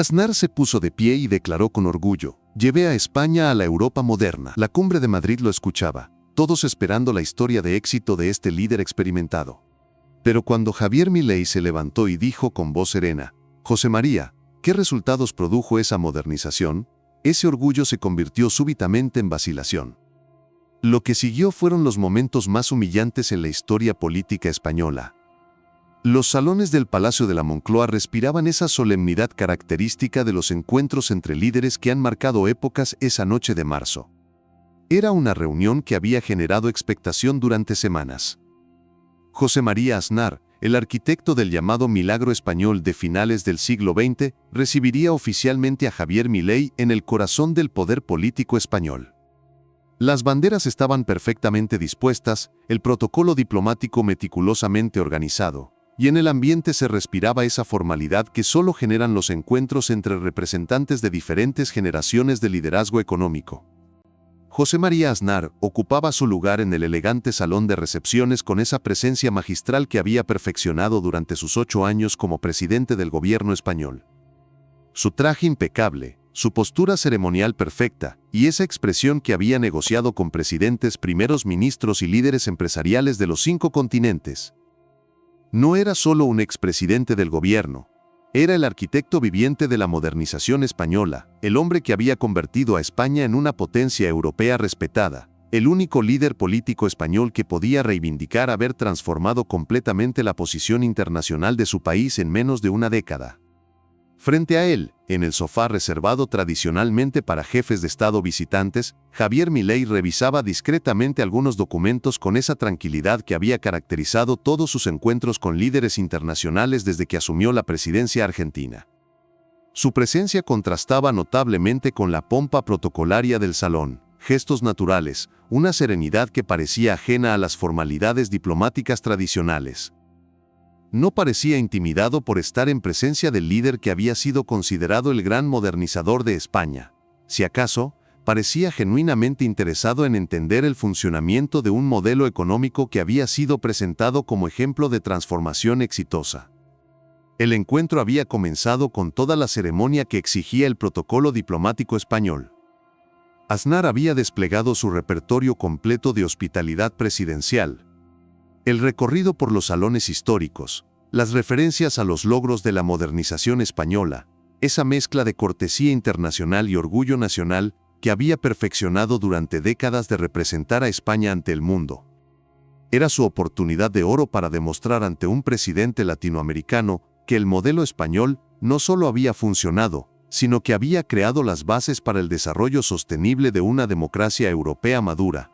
Aznar se puso de pie y declaró con orgullo: «Llevé a España a la Europa moderna». La cumbre de Madrid lo escuchaba, todos esperando la historia de éxito de este líder experimentado. Pero cuando Javier Milei se levantó y dijo con voz serena: «José María, ¿qué resultados produjo esa modernización?», ese orgullo se convirtió súbitamente en vacilación. Lo que siguió fueron los momentos más humillantes en la historia política española. Los salones del Palacio de la Moncloa respiraban esa solemnidad característica de los encuentros entre líderes que han marcado épocas esa noche de marzo. Era una reunión que había generado expectación durante semanas. José María Aznar, el arquitecto del llamado milagro español de finales del siglo XX, recibiría oficialmente a Javier Milei en el corazón del poder político español. Las banderas estaban perfectamente dispuestas, el protocolo diplomático meticulosamente organizado, y en el ambiente se respiraba esa formalidad que solo generan los encuentros entre representantes de diferentes generaciones de liderazgo económico. José María Aznar ocupaba su lugar en el elegante salón de recepciones con esa presencia magistral que había perfeccionado durante sus 8 años como presidente del gobierno español. Su traje impecable, su postura ceremonial perfecta y esa expresión que había negociado con presidentes, primeros ministros y líderes empresariales de los 5 continentes. No era solo un expresidente del gobierno, era el arquitecto viviente de la modernización española, el hombre que había convertido a España en una potencia europea respetada, el único líder político español que podía reivindicar haber transformado completamente la posición internacional de su país en menos de una década. Frente a él, en el sofá reservado tradicionalmente para jefes de Estado visitantes, Javier Milei revisaba discretamente algunos documentos con esa tranquilidad que había caracterizado todos sus encuentros con líderes internacionales desde que asumió la presidencia argentina. Su presencia contrastaba notablemente con la pompa protocolaria del salón, gestos naturales, una serenidad que parecía ajena a las formalidades diplomáticas tradicionales. No parecía intimidado por estar en presencia del líder que había sido considerado el gran modernizador de España. Si acaso, parecía genuinamente interesado en entender el funcionamiento de un modelo económico que había sido presentado como ejemplo de transformación exitosa. El encuentro había comenzado con toda la ceremonia que exigía el protocolo diplomático español. Aznar había desplegado su repertorio completo de hospitalidad presidencial. El recorrido por los salones históricos, las referencias a los logros de la modernización española, esa mezcla de cortesía internacional y orgullo nacional que había perfeccionado durante décadas de representar a España ante el mundo. Era su oportunidad de oro para demostrar ante un presidente latinoamericano que el modelo español no solo había funcionado, sino que había creado las bases para el desarrollo sostenible de una democracia europea madura.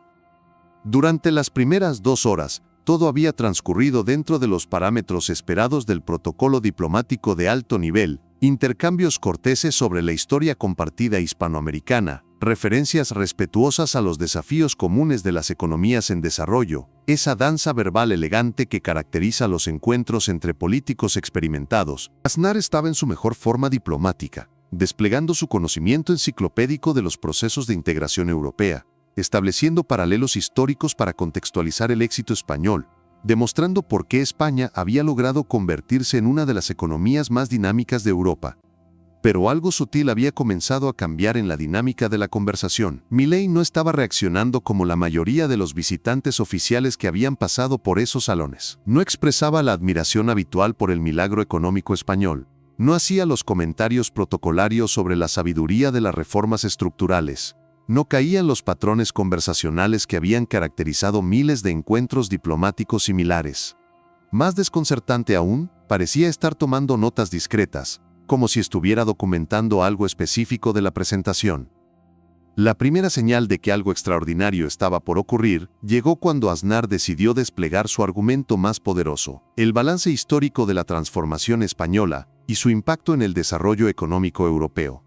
Durante las primeras 2 horas, todo había transcurrido dentro de los parámetros esperados del protocolo diplomático de alto nivel, intercambios corteses sobre la historia compartida hispanoamericana, referencias respetuosas a los desafíos comunes de las economías en desarrollo, esa danza verbal elegante que caracteriza los encuentros entre políticos experimentados. Aznar estaba en su mejor forma diplomática, desplegando su conocimiento enciclopédico de los procesos de integración europea, estableciendo paralelos históricos para contextualizar el éxito español, demostrando por qué España había logrado convertirse en una de las economías más dinámicas de Europa. Pero algo sutil había comenzado a cambiar en la dinámica de la conversación. Milei no estaba reaccionando como la mayoría de los visitantes oficiales que habían pasado por esos salones. No expresaba la admiración habitual por el milagro económico español. No hacía los comentarios protocolarios sobre la sabiduría de las reformas estructurales. No caía en los patrones conversacionales que habían caracterizado miles de encuentros diplomáticos similares. Más desconcertante aún, parecía estar tomando notas discretas, como si estuviera documentando algo específico de la presentación. La primera señal de que algo extraordinario estaba por ocurrir llegó cuando Aznar decidió desplegar su argumento más poderoso, el balance histórico de la transformación española y su impacto en el desarrollo económico europeo.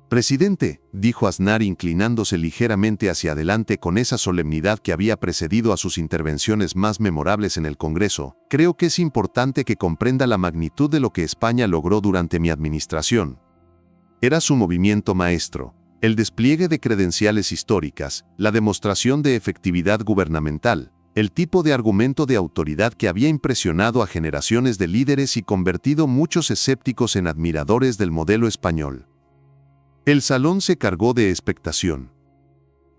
«Presidente», dijo Aznar inclinándose ligeramente hacia adelante con esa solemnidad que había precedido a sus intervenciones más memorables en el Congreso, «creo que es importante que comprenda la magnitud de lo que España logró durante mi administración». Era su movimiento maestro, el despliegue de credenciales históricas, la demostración de efectividad gubernamental, el tipo de argumento de autoridad que había impresionado a generaciones de líderes y convertido muchos escépticos en admiradores del modelo español. El salón se cargó de expectación.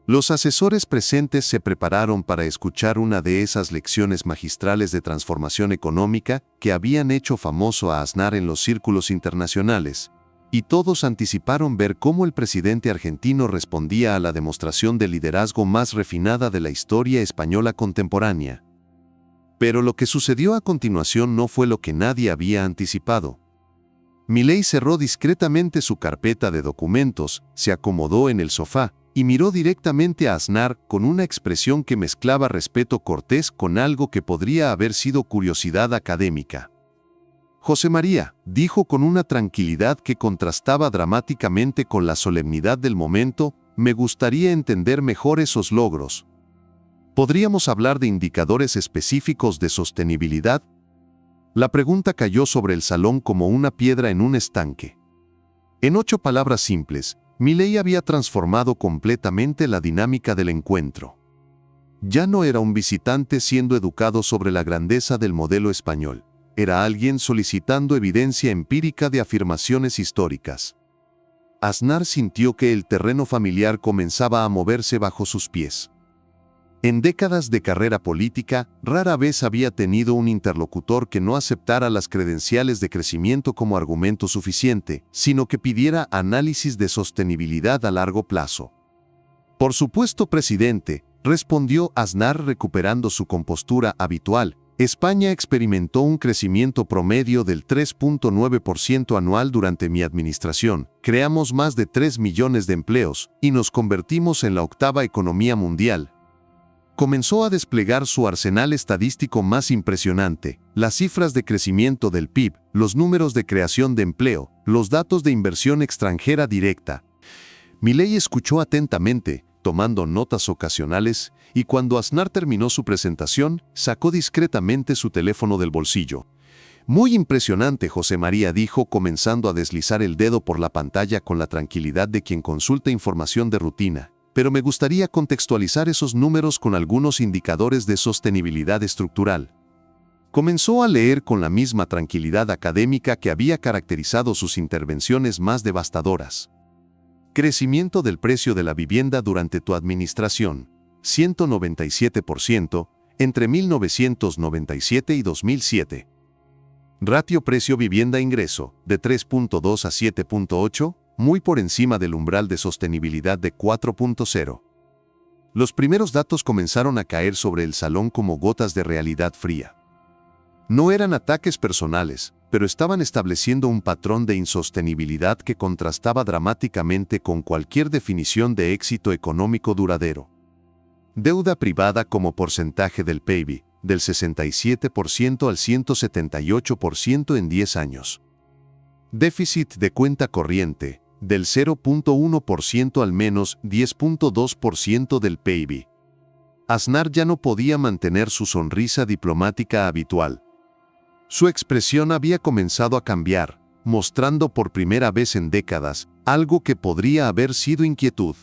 Los asesores presentes se prepararon para escuchar una de esas lecciones magistrales de transformación económica que habían hecho famoso a Aznar en los círculos internacionales, y todos anticiparon ver cómo el presidente argentino respondía a la demostración de liderazgo más refinada de la historia española contemporánea. Pero lo que sucedió a continuación no fue lo que nadie había anticipado. Milei cerró discretamente su carpeta de documentos, se acomodó en el sofá y miró directamente a Aznar con una expresión que mezclaba respeto cortés con algo que podría haber sido curiosidad académica. José María, dijo con una tranquilidad que contrastaba dramáticamente con la solemnidad del momento, me gustaría entender mejor esos logros. ¿Podríamos hablar de indicadores específicos de sostenibilidad? La pregunta cayó sobre el salón como una piedra en un estanque. En 8 palabras simples, Milei había transformado completamente la dinámica del encuentro. Ya no era un visitante siendo educado sobre la grandeza del modelo español. Era alguien solicitando evidencia empírica de afirmaciones históricas. Aznar sintió que el terreno familiar comenzaba a moverse bajo sus pies. En décadas de carrera política, rara vez había tenido un interlocutor que no aceptara las credenciales de crecimiento como argumento suficiente, sino que pidiera análisis de sostenibilidad a largo plazo. Por supuesto, presidente, respondió Aznar recuperando su compostura habitual. España experimentó un crecimiento promedio del 3.9% anual durante mi administración, creamos más de 3 millones de empleos y nos convertimos en la 8ª economía mundial. Comenzó a desplegar su arsenal estadístico más impresionante, las cifras de crecimiento del PIB, los números de creación de empleo, los datos de inversión extranjera directa. Milei escuchó atentamente, tomando notas ocasionales, y cuando Aznar terminó su presentación, sacó discretamente su teléfono del bolsillo. Muy impresionante, José María dijo, comenzando a deslizar el dedo por la pantalla con la tranquilidad de quien consulta información de rutina. Pero me gustaría contextualizar esos números con algunos indicadores de sostenibilidad estructural. Comenzó a leer con la misma tranquilidad académica que había caracterizado sus intervenciones más devastadoras. Crecimiento del precio de la vivienda durante tu administración, 197%, entre 1997 y 2007. Ratio precio-vivienda-ingreso, de 3.2 a 7.8, muy por encima del umbral de sostenibilidad de 4.0. Los primeros datos comenzaron a caer sobre el salón como gotas de realidad fría. No eran ataques personales, pero estaban estableciendo un patrón de insostenibilidad que contrastaba dramáticamente con cualquier definición de éxito económico duradero. Deuda privada como porcentaje del PIB, del 67% al 178% en 10 años. Déficit de cuenta corriente, del 0.1% al menos 10.2% del PIB. Aznar ya no podía mantener su sonrisa diplomática habitual. Su expresión había comenzado a cambiar, mostrando por primera vez en décadas algo que podría haber sido inquietud.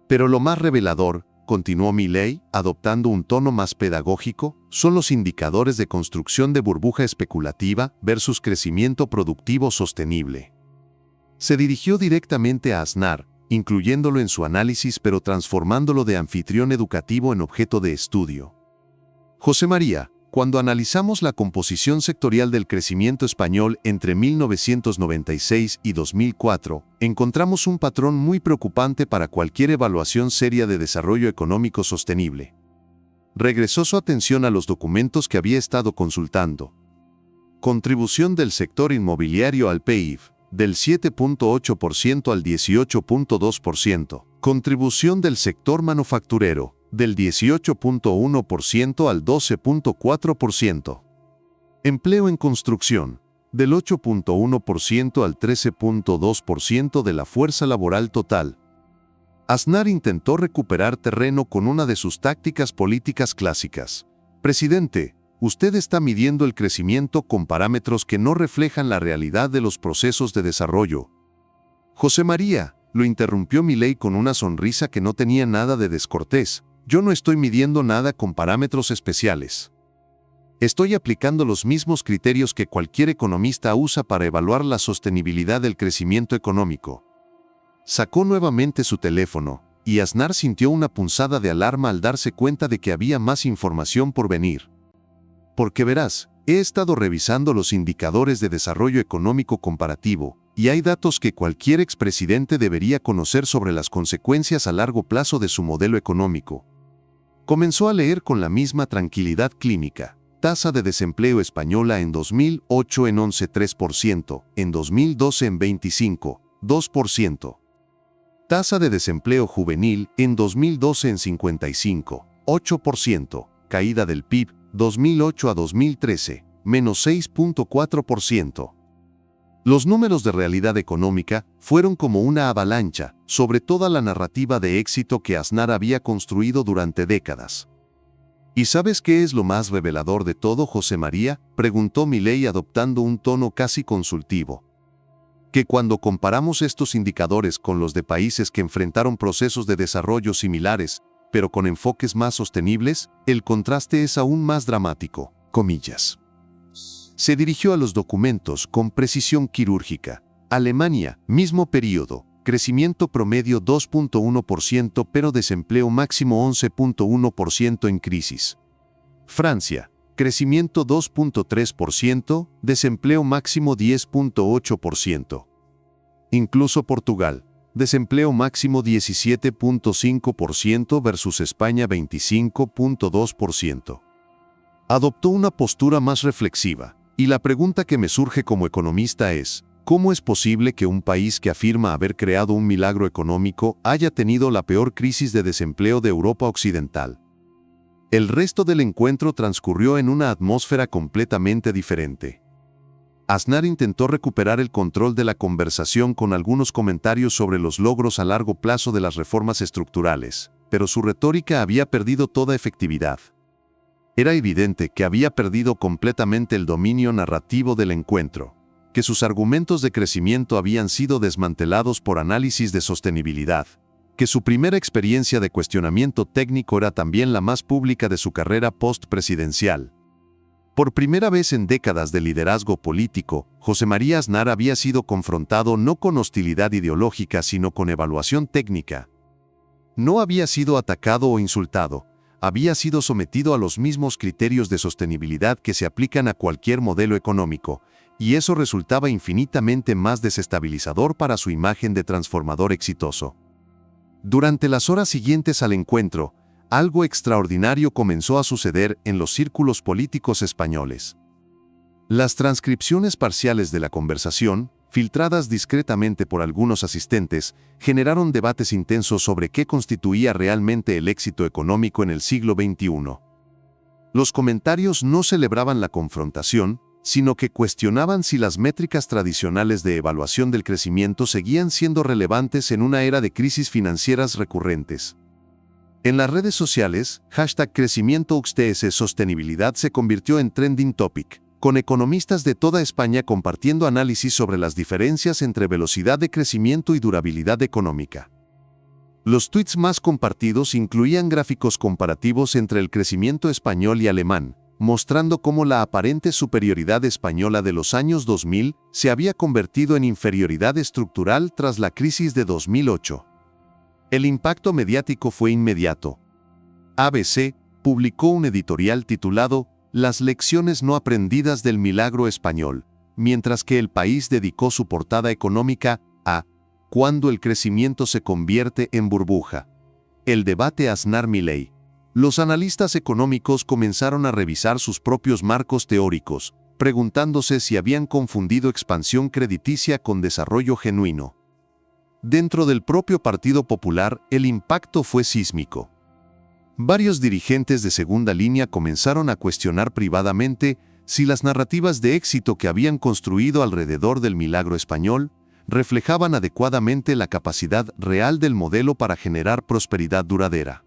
Pero lo más revelador, continuó Milei, adoptando un tono más pedagógico, son los indicadores de construcción de burbuja especulativa versus crecimiento productivo sostenible. Se dirigió directamente a Aznar, incluyéndolo en su análisis pero transformándolo de anfitrión educativo en objeto de estudio. José María, cuando analizamos la composición sectorial del crecimiento español entre 1996 y 2004, encontramos un patrón muy preocupante para cualquier evaluación seria de desarrollo económico sostenible. Regresó su atención a los documentos que había estado consultando. Contribución del sector inmobiliario al PIB, del 7.8% al 18.2%. Contribución del sector manufacturero, del 18.1% al 12.4%. Empleo en construcción, del 8.1% al 13.2% de la fuerza laboral total. Aznar intentó recuperar terreno con una de sus tácticas políticas clásicas. Presidente, usted está midiendo el crecimiento con parámetros que no reflejan la realidad de los procesos de desarrollo. José María, lo interrumpió Milei con una sonrisa que no tenía nada de descortés. Yo no estoy midiendo nada con parámetros especiales. Estoy aplicando los mismos criterios que cualquier economista usa para evaluar la sostenibilidad del crecimiento económico. Sacó nuevamente su teléfono, y Aznar sintió una punzada de alarma al darse cuenta de que había más información por venir. Porque verás, he estado revisando los indicadores de desarrollo económico comparativo, y hay datos que cualquier expresidente debería conocer sobre las consecuencias a largo plazo de su modelo económico. Comenzó a leer con la misma tranquilidad clínica. Tasa de desempleo española en 2008 en 11,3%, en 2012 en 25,2%. Tasa de desempleo juvenil en 2012 en 55,8%, caída del PIB 2008 a 2013, menos 6,4%. Los números de realidad económica fueron como una avalancha sobre toda la narrativa de éxito que Aznar había construido durante décadas. ¿Y sabes qué es lo más revelador de todo, José María?, preguntó Milei adoptando un tono casi consultivo. Que cuando comparamos estos indicadores con los de países que enfrentaron procesos de desarrollo similares, pero con enfoques más sostenibles, el contraste es aún más dramático, comillas. Se dirigió a los documentos con precisión quirúrgica. Alemania, mismo periodo, crecimiento promedio 2,1% pero desempleo máximo 11,1% en crisis. Francia, crecimiento 2,3%, desempleo máximo 10,8%. Incluso Portugal, desempleo máximo 17,5% versus España 25,2%. Adoptó una postura más reflexiva, y la pregunta que me surge como economista es, ¿cómo es posible que un país que afirma haber creado un milagro económico haya tenido la peor crisis de desempleo de Europa Occidental? El resto del encuentro transcurrió en una atmósfera completamente diferente. Aznar intentó recuperar el control de la conversación con algunos comentarios sobre los logros a largo plazo de las reformas estructurales, pero su retórica había perdido toda efectividad. Era evidente que había perdido completamente el dominio narrativo del encuentro, que sus argumentos de crecimiento habían sido desmantelados por análisis de sostenibilidad, que su primera experiencia de cuestionamiento técnico era también la más pública de su carrera post-presidencial. Por primera vez en décadas de liderazgo político, José María Aznar había sido confrontado no con hostilidad ideológica sino con evaluación técnica. No había sido atacado o insultado, había sido sometido a los mismos criterios de sostenibilidad que se aplican a cualquier modelo económico, y eso resultaba infinitamente más desestabilizador para su imagen de transformador exitoso. Durante las horas siguientes al encuentro, algo extraordinario comenzó a suceder en los círculos políticos españoles. Las transcripciones parciales de la conversación, filtradas discretamente por algunos asistentes, generaron debates intensos sobre qué constituía realmente el éxito económico en el siglo XXI. Los comentarios no celebraban la confrontación, sino que cuestionaban si las métricas tradicionales de evaluación del crecimiento seguían siendo relevantes en una era de crisis financieras recurrentes. En las redes sociales, #CrecimientoUXTS Sostenibilidad se convirtió en trending topic, con economistas de toda España compartiendo análisis sobre las diferencias entre velocidad de crecimiento y durabilidad económica. Los tweets más compartidos incluían gráficos comparativos entre el crecimiento español y alemán, mostrando cómo la aparente superioridad española de los años 2000 se había convertido en inferioridad estructural tras la crisis de 2008. El impacto mediático fue inmediato. ABC publicó un editorial titulado Las lecciones no aprendidas del milagro español, mientras que El País dedicó su portada económica a «Cuando el crecimiento se convierte en burbuja». El debate Aznar-Milei. Los analistas económicos comenzaron a revisar sus propios marcos teóricos, preguntándose si habían confundido expansión crediticia con desarrollo genuino. Dentro del propio Partido Popular, el impacto fue sísmico. Varios dirigentes de segunda línea comenzaron a cuestionar privadamente si las narrativas de éxito que habían construido alrededor del milagro español reflejaban adecuadamente la capacidad real del modelo para generar prosperidad duradera.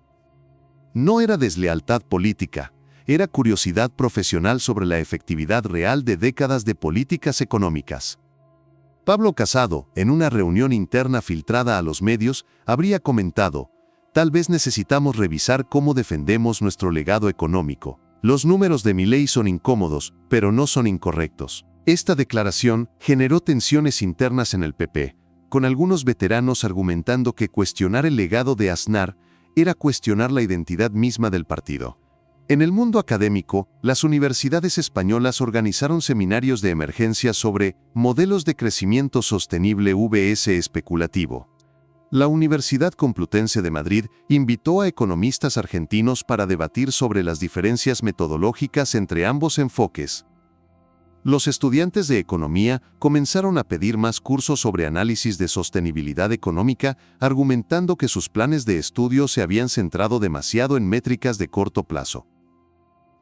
No era deslealtad política, era curiosidad profesional sobre la efectividad real de décadas de políticas económicas. Pablo Casado, en una reunión interna filtrada a los medios, habría comentado: tal vez necesitamos revisar cómo defendemos nuestro legado económico. Los números de Milei son incómodos, pero no son incorrectos. Esta declaración generó tensiones internas en el PP, con algunos veteranos argumentando que cuestionar el legado de Aznar era cuestionar la identidad misma del partido. En el mundo académico, las universidades españolas organizaron seminarios de emergencia sobre modelos de crecimiento sostenible vs especulativo. La Universidad Complutense de Madrid invitó a economistas argentinos para debatir sobre las diferencias metodológicas entre ambos enfoques. Los estudiantes de economía comenzaron a pedir más cursos sobre análisis de sostenibilidad económica, argumentando que sus planes de estudio se habían centrado demasiado en métricas de corto plazo.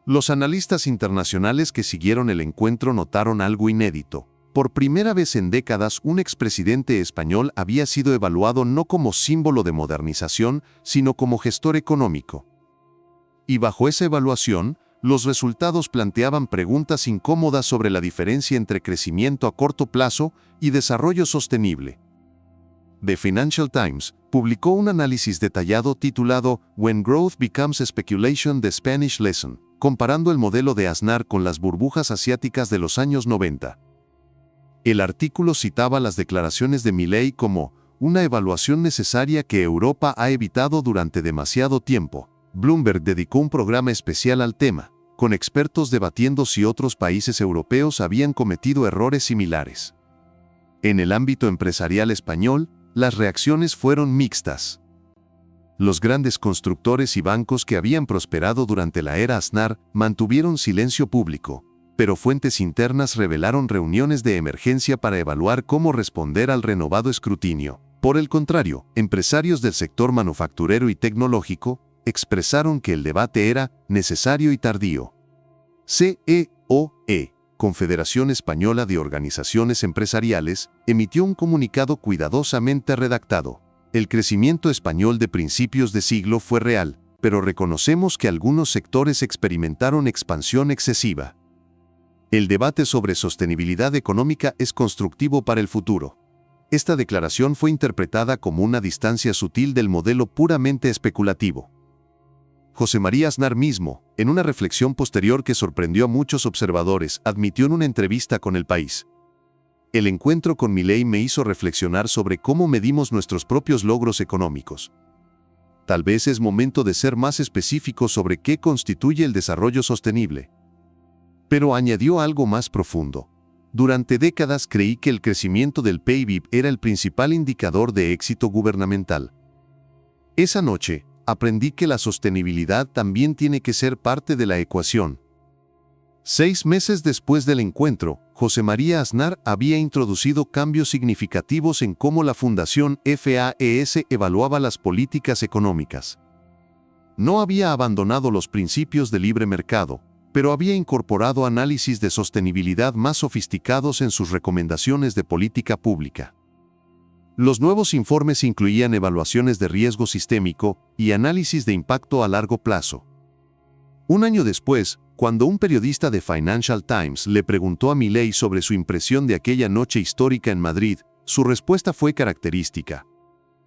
Los analistas internacionales que siguieron el encuentro notaron algo inédito. Por primera vez en décadas, un expresidente español había sido evaluado no como símbolo de modernización, sino como gestor económico. Y bajo esa evaluación, los resultados planteaban preguntas incómodas sobre la diferencia entre crecimiento a corto plazo y desarrollo sostenible. The Financial Times publicó un análisis detallado titulado When Growth Becomes Speculation: The Spanish Lesson, comparando el modelo de Aznar con las burbujas asiáticas de los años 90. El artículo citaba las declaraciones de Milei como una evaluación necesaria que Europa ha evitado durante demasiado tiempo. Bloomberg dedicó un programa especial al tema, con expertos debatiendo si otros países europeos habían cometido errores similares. En el ámbito empresarial español, las reacciones fueron mixtas. Los grandes constructores y bancos que habían prosperado durante la era Aznar mantuvieron silencio público, pero fuentes internas revelaron reuniones de emergencia para evaluar cómo responder al renovado escrutinio. Por el contrario, empresarios del sector manufacturero y tecnológico expresaron que el debate era necesario y tardío. CEOE, Confederación Española de Organizaciones Empresariales, emitió un comunicado cuidadosamente redactado. El crecimiento español de principios de siglo fue real, pero reconocemos que algunos sectores experimentaron expansión excesiva. El debate sobre sostenibilidad económica es constructivo para el futuro. Esta declaración fue interpretada como una distancia sutil del modelo puramente especulativo. José María Aznar mismo, en una reflexión posterior que sorprendió a muchos observadores, admitió en una entrevista con El País: el encuentro con Milei me hizo reflexionar sobre cómo medimos nuestros propios logros económicos. Tal vez es momento de ser más específicos sobre qué constituye el desarrollo sostenible. Pero añadió algo más profundo. Durante décadas creí que el crecimiento del PIB era el principal indicador de éxito gubernamental. Esa noche, aprendí que la sostenibilidad también tiene que ser parte de la ecuación. 6 meses después del encuentro, José María Aznar había introducido cambios significativos en cómo la Fundación FAES evaluaba las políticas económicas. No había abandonado los principios de libre mercado, pero había incorporado análisis de sostenibilidad más sofisticados en sus recomendaciones de política pública. Los nuevos informes incluían evaluaciones de riesgo sistémico y análisis de impacto a largo plazo. Un año después, cuando un periodista de Financial Times le preguntó a Milei sobre su impresión de aquella noche histórica en Madrid, su respuesta fue característica.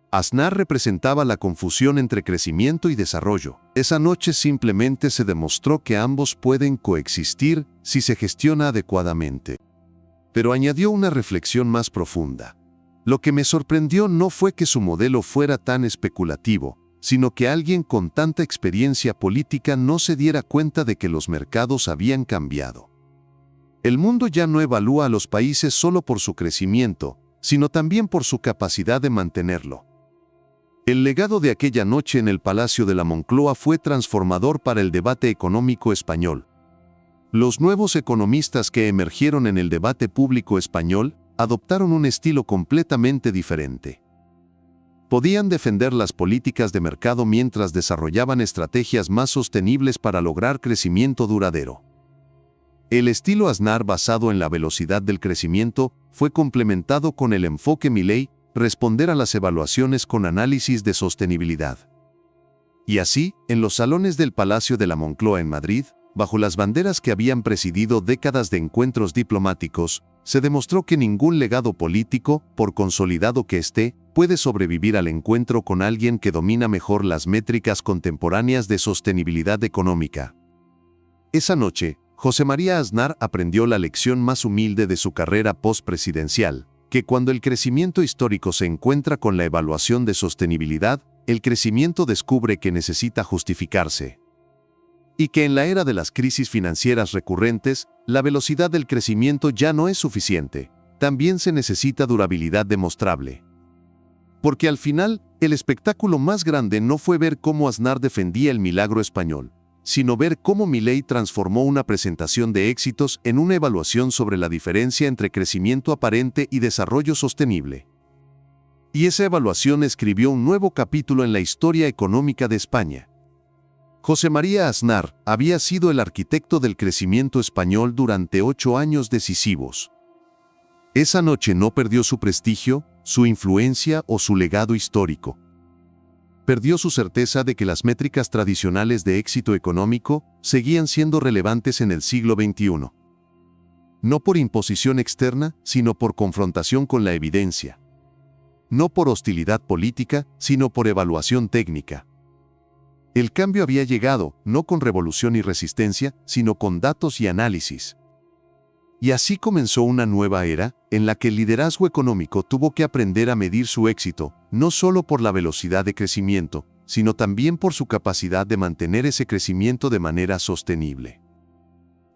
Aznar representaba la confusión entre crecimiento y desarrollo. Esa noche simplemente se demostró que ambos pueden coexistir si se gestiona adecuadamente. Pero añadió una reflexión más profunda. Lo que me sorprendió no fue que su modelo fuera tan especulativo, sino que alguien con tanta experiencia política no se diera cuenta de que los mercados habían cambiado. El mundo ya no evalúa a los países solo por su crecimiento, sino también por su capacidad de mantenerlo. El legado de aquella noche en el Palacio de la Moncloa fue transformador para el debate económico español. Los nuevos economistas que emergieron en el debate público español adoptaron un estilo completamente diferente. Podían defender las políticas de mercado mientras desarrollaban estrategias más sostenibles para lograr crecimiento duradero. El estilo Aznar basado en la velocidad del crecimiento fue complementado con el enfoque Milei, responder a las evaluaciones con análisis de sostenibilidad. Y así, en los salones del Palacio de la Moncloa en Madrid, bajo las banderas que habían presidido décadas de encuentros diplomáticos, se demostró que ningún legado político, por consolidado que esté, puede sobrevivir al encuentro con alguien que domina mejor las métricas contemporáneas de sostenibilidad económica. Esa noche, José María Aznar aprendió la lección más humilde de su carrera postpresidencial, que cuando el crecimiento histórico se encuentra con la evaluación de sostenibilidad, el crecimiento descubre que necesita justificarse. Y que en la era de las crisis financieras recurrentes, la velocidad del crecimiento ya no es suficiente, también se necesita durabilidad demostrable. Porque al final, el espectáculo más grande no fue ver cómo Aznar defendía el milagro español, sino ver cómo Milei transformó una presentación de éxitos en una evaluación sobre la diferencia entre crecimiento aparente y desarrollo sostenible. Y esa evaluación escribió un nuevo capítulo en la historia económica de España. José María Aznar había sido el arquitecto del crecimiento español durante 8 años decisivos. Esa noche no perdió su prestigio, su influencia o su legado histórico. Perdió su certeza de que las métricas tradicionales de éxito económico seguían siendo relevantes en el siglo XXI. No por imposición externa, sino por confrontación con la evidencia. No por hostilidad política, sino por evaluación técnica. El cambio había llegado, no con revolución y resistencia, sino con datos y análisis. Y así comenzó una nueva era, en la que el liderazgo económico tuvo que aprender a medir su éxito, no solo por la velocidad de crecimiento, sino también por su capacidad de mantener ese crecimiento de manera sostenible.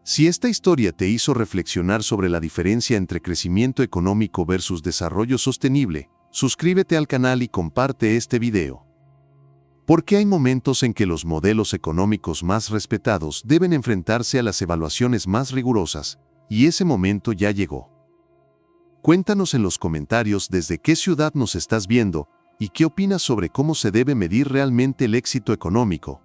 Si esta historia te hizo reflexionar sobre la diferencia entre crecimiento económico versus desarrollo sostenible, suscríbete al canal y comparte este video. Porque hay momentos en que los modelos económicos más respetados deben enfrentarse a las evaluaciones más rigurosas, y ese momento ya llegó. Cuéntanos en los comentarios desde qué ciudad nos estás viendo y qué opinas sobre cómo se debe medir realmente el éxito económico.